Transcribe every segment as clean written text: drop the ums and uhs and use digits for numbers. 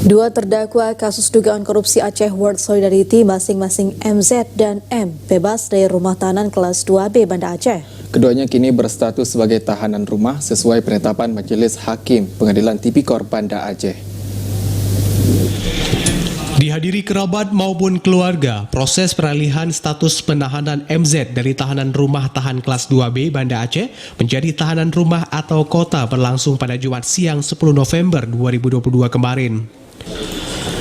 Dua terdakwa kasus dugaan korupsi Aceh World Solidarity masing-masing MZ dan M bebas dari rumah tahanan kelas 2B Banda Aceh. Keduanya kini berstatus sebagai tahanan rumah sesuai penetapan Majelis Hakim Pengadilan Tipikor Banda Aceh. Dihadiri kerabat maupun keluarga, proses peralihan status penahanan MZ dari tahanan rumah tahan kelas 2B Banda Aceh menjadi tahanan rumah atau kota berlangsung pada Jumat siang 10 November 2022 kemarin.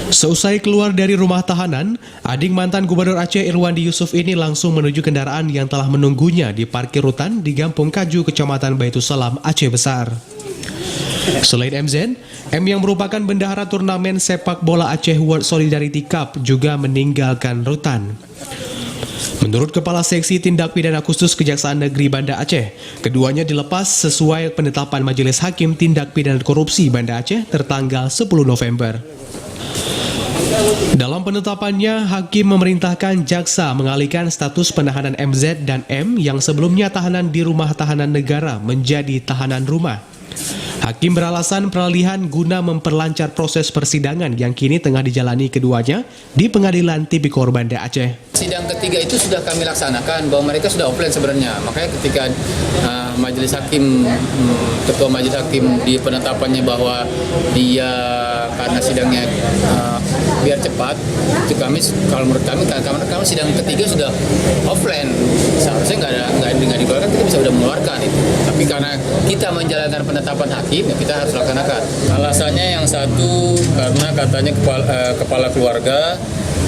Seusai keluar dari rumah tahanan, adik mantan Gubernur Aceh Irwandi Yusuf ini langsung menuju kendaraan yang telah menunggunya di parkir rutan di Gampung Kaju, Kecamatan Baitussalam, Aceh Besar. Selain MZ, M yang merupakan bendahara turnamen sepak bola Aceh World Solidarity Cup juga meninggalkan rutan. Menurut Kepala Seksi Tindak Pidana Khusus Kejaksaan Negeri Banda Aceh, keduanya dilepas sesuai penetapan Majelis Hakim Tindak Pidana Korupsi Banda Aceh tertanggal 10 November. Dalam penetapannya, Hakim memerintahkan jaksa mengalihkan status penahanan MZ dan M yang sebelumnya tahanan di rumah tahanan negara menjadi tahanan rumah. Hakim beralasan peralihan guna memperlancar proses persidangan yang kini tengah dijalani keduanya di Pengadilan Tipikor Banda Aceh. Sidang ketiga itu sudah kami laksanakan, bahwa mereka sudah offline sebenarnya. Makanya ketika Majelis Hakim, Ketua Majelis Hakim di penetapannya bahwa dia karena sidangnya biar cepat, itu kami, kalau menurut kami sidang ketiga sudah offline. Seharusnya nggak dikeluarkan, kita bisa sudah mengeluarkan itu. Tapi karena kita menjalankan penetapan hakim, ya kita harus laksanakan. Alasannya yang satu karena katanya kepala keluarga,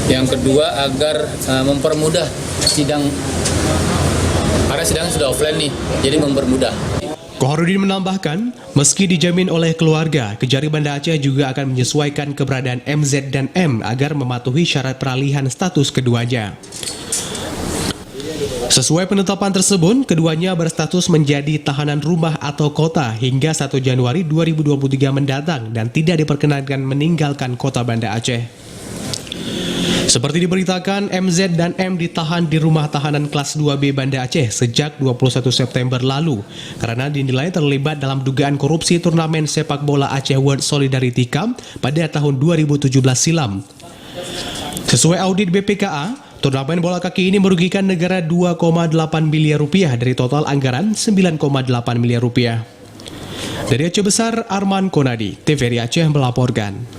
yang kedua agar mempermudah sidang, karena sidang sudah offline nih, jadi mempermudah. Koharudin menambahkan, meski dijamin oleh keluarga, Kejari Banda Aceh juga akan menyesuaikan keberadaan MZ dan M agar mematuhi syarat peralihan status keduanya. Sesuai penetapan tersebut, keduanya berstatus menjadi tahanan rumah atau kota hingga 1 Januari 2023 mendatang dan tidak diperkenankan meninggalkan kota Banda Aceh. Seperti diberitakan, MZ dan M ditahan di rumah tahanan kelas 2B Banda Aceh sejak 21 September lalu karena dinilai terlibat dalam dugaan korupsi turnamen sepak bola Aceh World Solidarity Cup pada tahun 2017 silam. Sesuai audit BPKA, turnamen bola kaki ini merugikan negara 2,8 miliar rupiah dari total anggaran 9,8 miliar rupiah. Dari Aceh Besar, Arman Konadi, TVRI Aceh melaporkan.